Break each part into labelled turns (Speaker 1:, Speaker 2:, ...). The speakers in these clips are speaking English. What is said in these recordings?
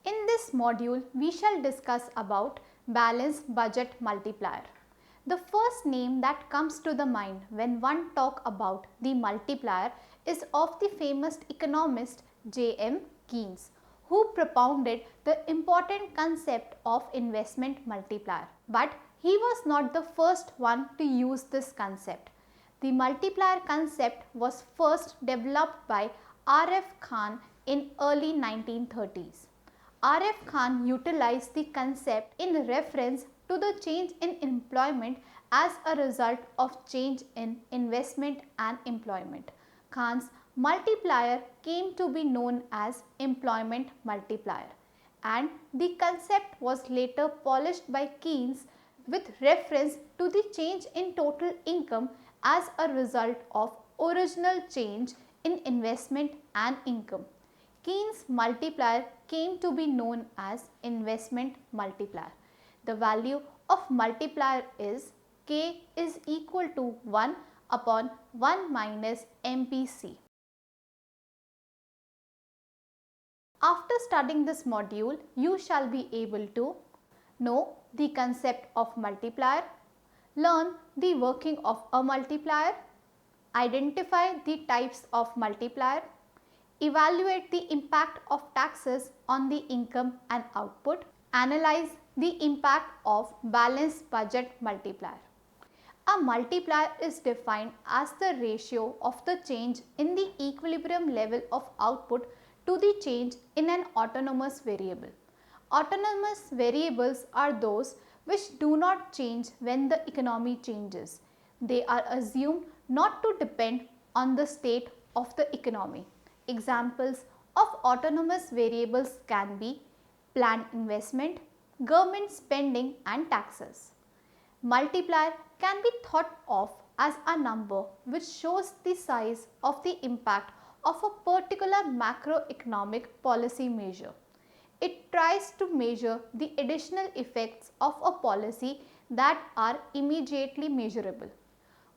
Speaker 1: In this module, we shall discuss about balanced budget multiplier. The first name that comes to the mind when one talk about the multiplier is of the famous economist J.M. Keynes, who propounded the important concept of investment multiplier. But he was not the first one to use this concept. The multiplier concept was first developed by R.F. Khan in early 1930s. R.F. Khan utilized the concept in reference to the change in employment as a result of change in investment and employment. Khan's multiplier came to be known as employment multiplier, and the concept was later polished by Keynes with reference to the change in total income as a result of original change in investment and income. Keynes' multiplier came to be known as investment multiplier. The value of multiplier is K is equal to 1 upon 1 minus MPC. After studying this module, you shall be able to know the concept of multiplier, learn the working of a multiplier, identify the types of multiplier, evaluate the impact of taxes on the income and output, analyze the impact of balanced budget multiplier. A multiplier is defined as the ratio of the change in the equilibrium level of output to the change in an autonomous variable. Autonomous variables are those which do not change when the economy changes. They are assumed not to depend on the state of the economy. Examples of autonomous variables can be planned investment, government spending and taxes. Multiplier can be thought of as a number which shows the size of the impact of a particular macroeconomic policy measure. It tries to measure the additional effects of a policy that are immediately measurable.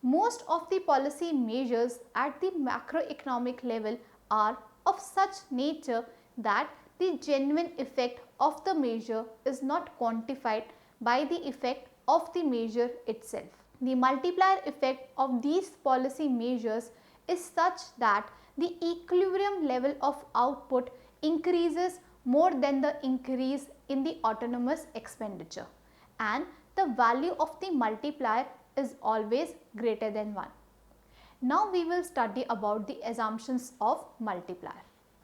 Speaker 1: Most of the policy measures at the macroeconomic level are of such nature that the genuine effect of the measure is not quantified by the effect of the measure itself. The multiplier effect of these policy measures is such that the equilibrium level of output increases more than the increase in the autonomous expenditure, and the value of the multiplier is always greater than 1. Now we will study about the assumptions of multiplier.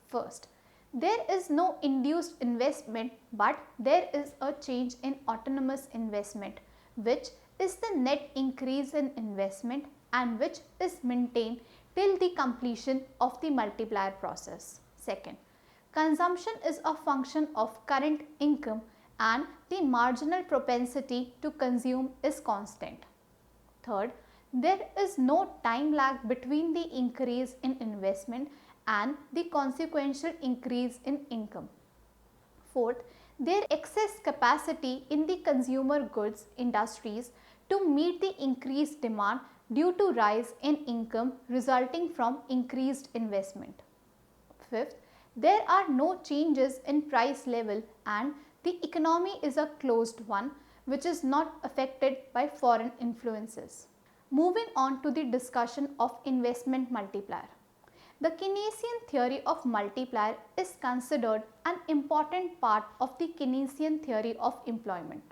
Speaker 1: First, there is no induced investment, but there is a change in autonomous investment, which is the net increase in investment and which is maintained till the completion of the multiplier process. Second, consumption is a function of current income and the marginal propensity to consume is constant. Third, there is no time lag between the increase in investment and the consequential increase in income. Fourth, there is excess capacity in the consumer goods industries to meet the increased demand due to rise in income resulting from increased investment. Fifth, there are no changes in price level and the economy is a closed one which is not affected by foreign influences. Moving on to the discussion of investment multiplier. The Keynesian theory of multiplier is considered an important part of the Keynesian theory of employment.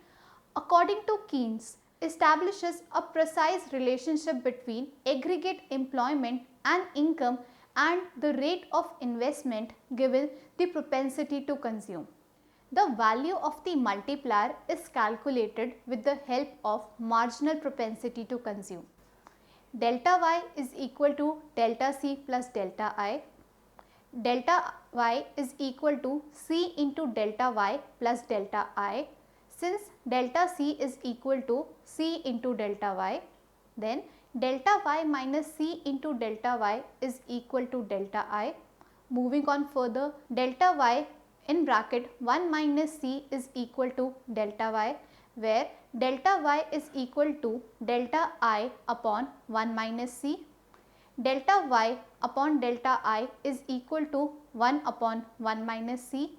Speaker 1: According to Keynes, establishes a precise relationship between aggregate employment and income and the rate of investment given the propensity to consume. The value of the multiplier is calculated with the help of marginal propensity to consume. Delta y is equal to delta c plus delta I. Delta y is equal to c into delta y plus delta I. Since delta c is equal to c into delta y, then delta y minus c into delta y is equal to delta I. Moving on further, delta y in bracket 1 minus c is equal to delta y, where delta y is equal to delta I upon 1 minus c. Delta y upon delta I is equal to 1 upon 1 minus c.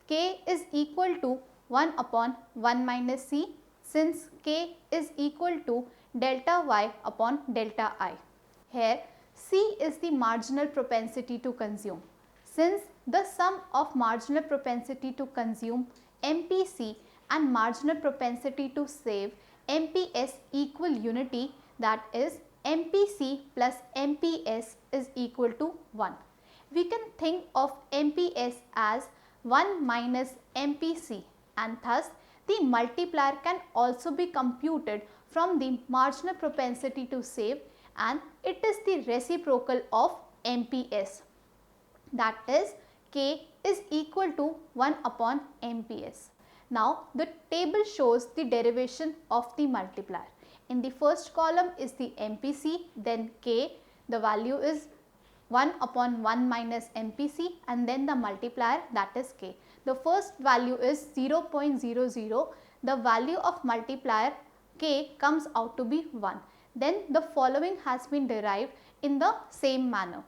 Speaker 1: k is equal to 1 upon 1 minus c, since k is equal to delta y upon delta I. Here C is the marginal propensity to consume. Since the sum of marginal propensity to consume MPC and marginal propensity to save MPS equal unity, that is MPC plus MPS is equal to 1. We can think of MPS as 1 minus MPC, and thus the multiplier can also be computed from the marginal propensity to save, and it is the reciprocal of MPS, that is K is equal to 1 upon MPS. Now the table shows the derivation of the multiplier. In the first column is the MPC, then K, the value is 1 upon 1 minus MPC, and then the multiplier, that is K. The first value is 0.00, the value of multiplier K comes out to be 1. Then the following has been derived in the same manner.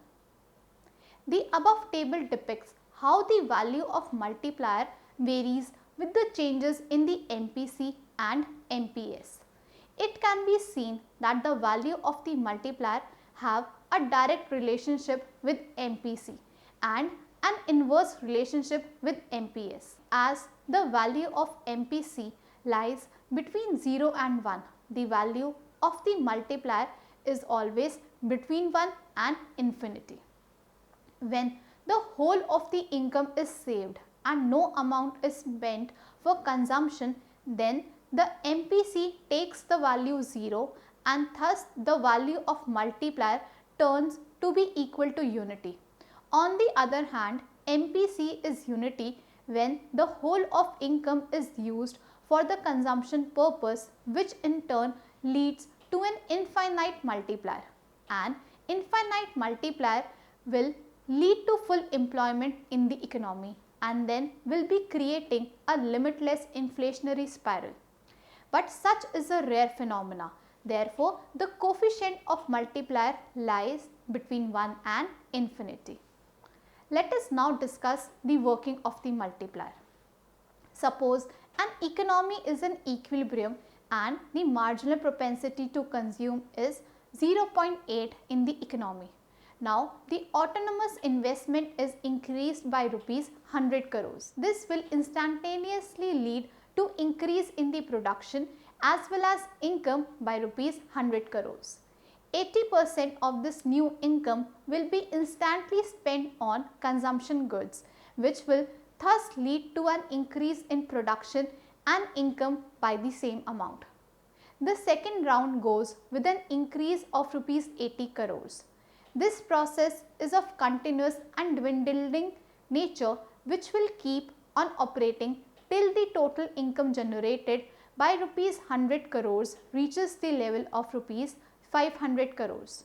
Speaker 1: The above table depicts how the value of multiplier varies with the changes in the MPC and MPS. It can be seen that the value of the multiplier have a direct relationship with MPC and an inverse relationship with MPS. As the value of MPC lies between 0 and 1, the value of the multiplier is always between 1 and infinity. When the whole of the income is saved and no amount is spent for consumption, then the MPC takes the value 0, and thus the value of multiplier turns to be equal to unity. On the other hand, MPC is unity when the whole of income is used for the consumption purpose, which in turn leads to an infinite multiplier. An infinite multiplier will lead to full employment in the economy and then will be creating a limitless inflationary spiral. But such is a rare phenomena. Therefore, the coefficient of multiplier lies between 1 and infinity. Let us now discuss the working of the multiplier. Suppose an economy is in equilibrium and the marginal propensity to consume is 0.8 in the economy. Now, the autonomous investment is increased by rupees 100 crores. This will instantaneously lead to increase in the production as well as income by rupees 100 crores. 80% of this new income will be instantly spent on consumption goods, which will thus lead to an increase in production and income by the same amount. The second round goes with an increase of rupees 80 crores. This process is of continuous and dwindling nature, which will keep on operating till the total income generated by rupees 100 crores reaches the level of rupees 500 crores.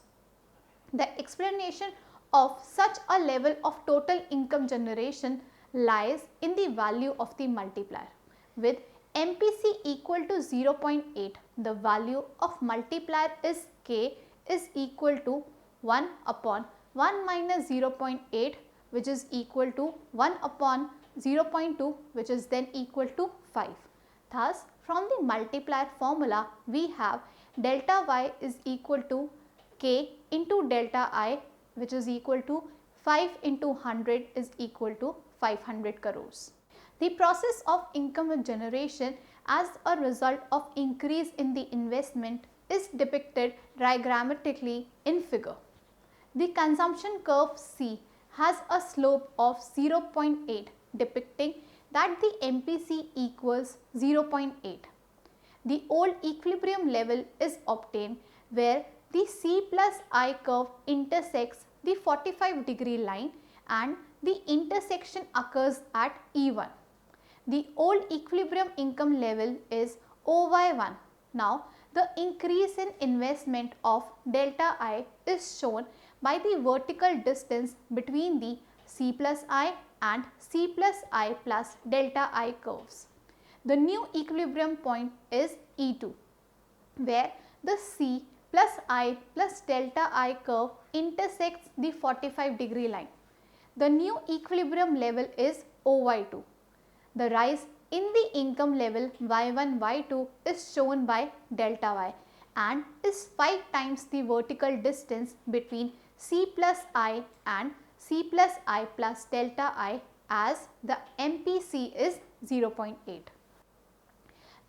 Speaker 1: The explanation of such a level of total income generation lies in the value of the multiplier. With MPC equal to 0.8, the value of multiplier is K is equal to 1 upon 1 minus 0.8, which is equal to 1 upon 0.2, which is then equal to 5. Thus, from the multiplier formula, we have delta y is equal to K into delta I, which is equal to 5 into 100 is equal to 500 crores. The process of income generation as a result of increase in the investment is depicted diagrammatically in figure. The consumption curve C has a slope of 0.8, depicting that the MPC equals 0.8. The old equilibrium level is obtained where the C plus I curve intersects the 45-degree line and the intersection occurs at E1. The old equilibrium income level is OY1. Now, the increase in investment of delta I is shown by the vertical distance between the C plus I and C plus I plus delta I curves. The new equilibrium point is E2, where the C plus I plus delta I curve intersects the 45-degree line. The new equilibrium level is OY2. The rise in the income level y1, y2 is shown by delta y and is 5 times the vertical distance between C plus I and C plus I plus delta I, as the MPC is 0.8.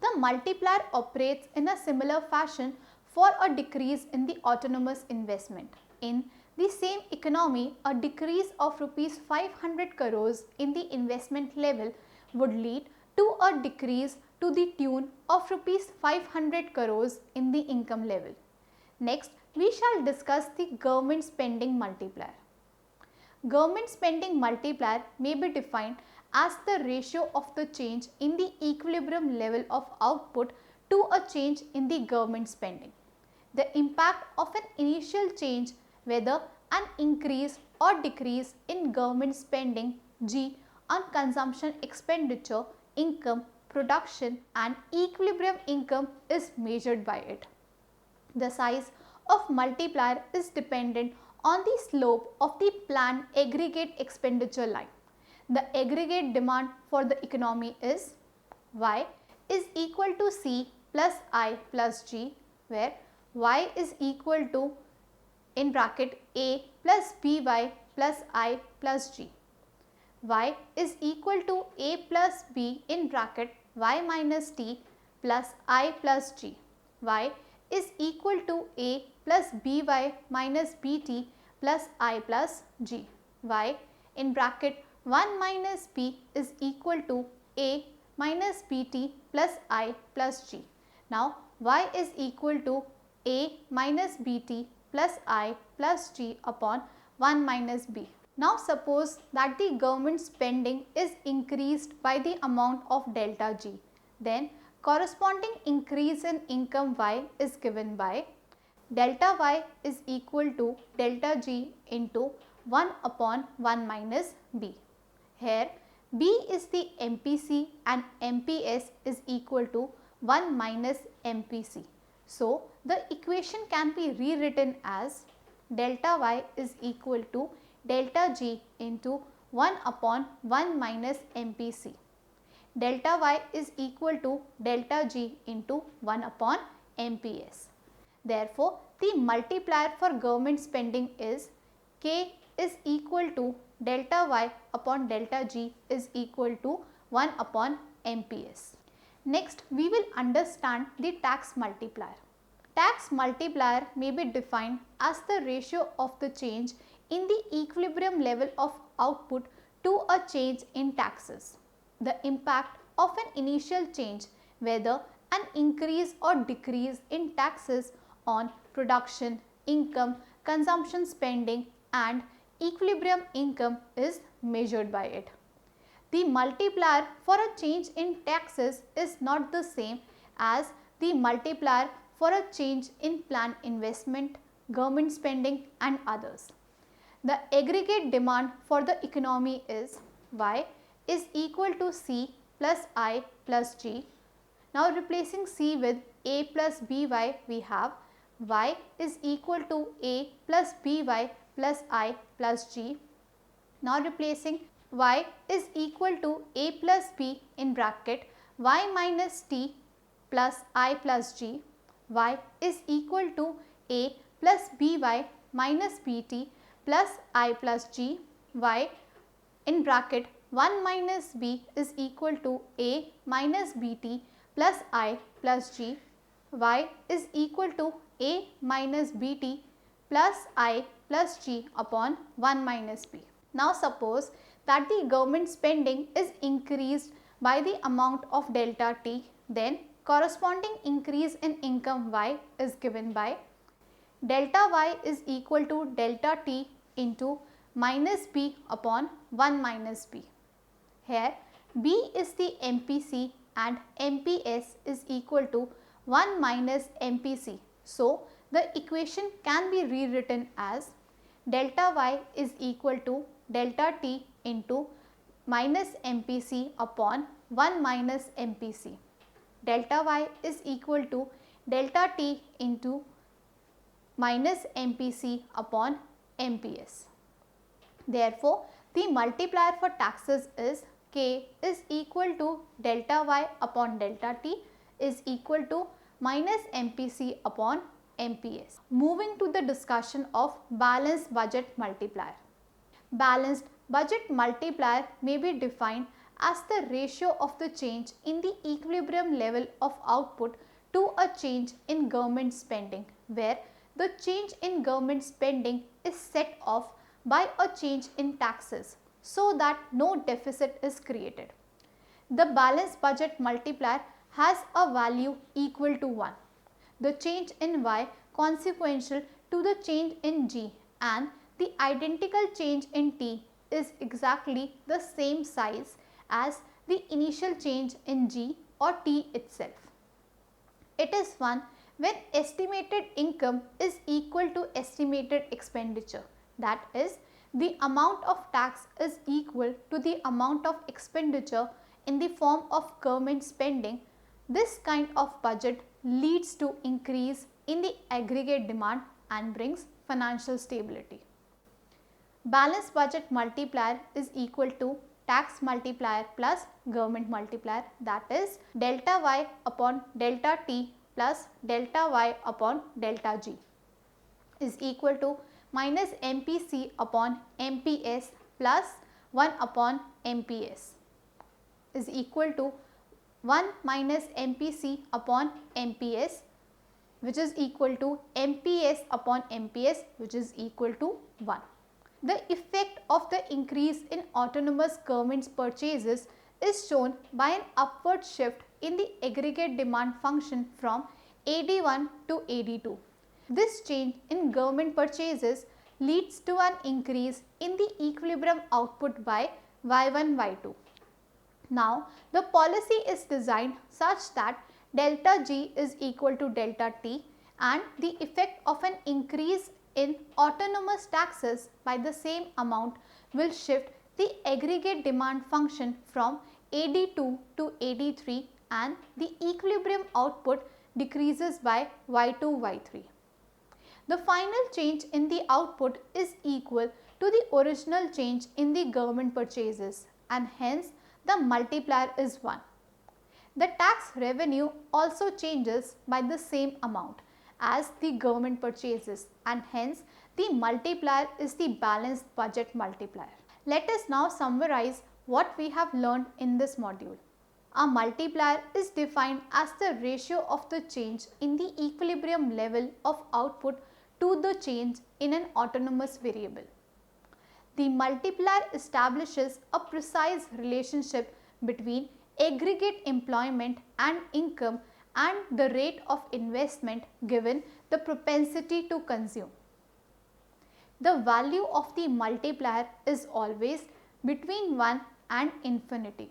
Speaker 1: The multiplier operates in a similar fashion for a decrease in the autonomous investment. In the same economy, a decrease of rupees 500 crores in the investment level would lead to a decrease to the tune of rupees 500 crores in the income level. Next, we shall discuss the government spending multiplier. Government spending multiplier may be defined as the ratio of the change in the equilibrium level of output to a change in the government spending. The impact of an initial change, whether an increase or decrease in government spending G on consumption expenditure, income, production and equilibrium income, is measured by it. The size of multiplier is dependent on the slope of the planned aggregate expenditure line. The aggregate demand for the economy is Y is equal to C plus I plus G, where Y is equal to in bracket A plus BY plus I plus G. Y is equal to A plus B in bracket Y minus T plus I plus G. Y is equal to A plus BY minus BT plus I plus G. Y in bracket 1 minus B is equal to A minus BT plus I plus G. Now, Y is equal to A minus BT plus I plus G upon 1 minus B. Now, suppose that the government spending is increased by the amount of delta G. Then, corresponding increase in income Y is given by delta Y is equal to delta G into 1 upon 1 minus B. Here, B is the MPC and MPS is equal to 1 minus MPC. So, the equation can be rewritten as delta Y is equal to delta G into 1 upon 1 minus MPC. Delta Y is equal to delta G into 1 upon MPS. Therefore, the multiplier for government spending is K is equal to delta Y upon delta G is equal to 1 upon MPS. Next, we will understand the tax multiplier. Tax multiplier may be defined as the ratio of the change in the equilibrium level of output to a change in taxes. The impact of an initial change, whether an increase or decrease in taxes on production, income, consumption spending and equilibrium income, is measured by it. The multiplier for a change in taxes is not the same as the multiplier for a change in planned investment, government spending and others. The aggregate demand for the economy is Y is equal to C plus I plus G. Now, replacing C with A plus BY, we have Y is equal to A plus BY plus I plus G. Now, replacing Y is equal to A plus B in bracket Y minus T plus I plus G. Y is equal to A plus BY minus BT plus I plus G. Y in bracket 1 minus B is equal to A minus BT plus I plus G. Y is equal to A minus BT plus I plus G upon 1 minus B. Now, suppose that the government spending is increased by the amount of delta T, then corresponding increase in income Y is given by delta Y is equal to delta T into minus B upon 1 minus B. Here, B is the MPC and MPS is equal to 1 minus MPC. So, the equation can be rewritten as delta Y is equal to delta T into minus MPC upon 1 minus MPC. Delta Y is equal to delta T into minus MPC upon MPS. Therefore, the multiplier for taxes is K is equal to delta Y upon delta T is equal to minus MPC upon MPS. Moving to the discussion of balanced budget multiplier. Balanced budget multiplier may be defined as the ratio of the change in the equilibrium level of output to a change in government spending, where the change in government spending is set off by a change in taxes so that no deficit is created. The balanced budget multiplier has a value equal to 1. The change in Y consequential to the change in G and the identical change in T is exactly the same size as the initial change in G or T itself. It is 1 when estimated income is equal to estimated expenditure, that is, the amount of tax is equal to the amount of expenditure in the form of government spending. This kind of budget leads to increase in the aggregate demand and brings financial stability. Balanced budget multiplier is equal to tax multiplier plus government multiplier, that is delta Y upon delta T plus delta Y upon delta G is equal to minus MPC upon MPS plus 1 upon MPS is equal to 1 minus MPC upon MPS, which is equal to MPS upon MPS, which is equal to 1. The effect of the increase in autonomous government's purchases is shown by an upward shift in the aggregate demand function from AD1 to AD2. This change in government purchases leads to an increase in the equilibrium output by Y1, Y2. Now, the policy is designed such that delta G is equal to delta T and the effect of an increase in autonomous taxes by the same amount will shift the aggregate demand function from AD2 to AD3 and the equilibrium output decreases by Y2, Y3. The final change in the output is equal to the original change in the government purchases and hence the multiplier is 1. The tax revenue also changes by the same amount as the government purchases and hence the multiplier is the balanced budget multiplier. Let us now summarize what we have learned in this module. A multiplier is defined as the ratio of the change in the equilibrium level of output to the change in an autonomous variable. The multiplier establishes a precise relationship between aggregate employment and income and the rate of investment given the propensity to consume. The value of the multiplier is always between 1 and infinity.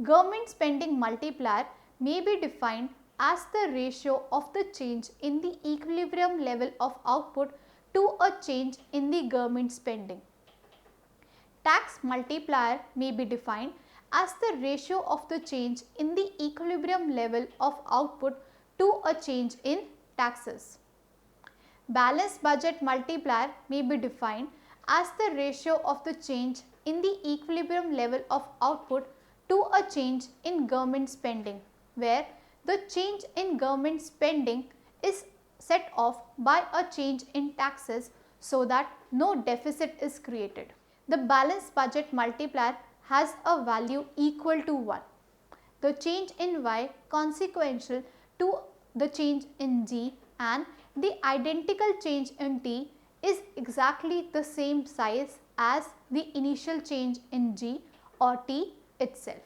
Speaker 1: Government spending multiplier may be defined as the ratio of the change in the equilibrium level of output to a change in the government spending. Tax multiplier may be defined as the ratio of the change in the equilibrium level of output to a change in taxes. Balanced budget multiplier may be defined as the ratio of the change in the equilibrium level of output to a change in government spending, where the change in government spending is set off by a change in taxes so that no deficit is created. The balanced budget multiplier has a value equal to 1. The change in Y consequential to the change in G and the identical change in T is exactly the same size as the initial change in G or T itself.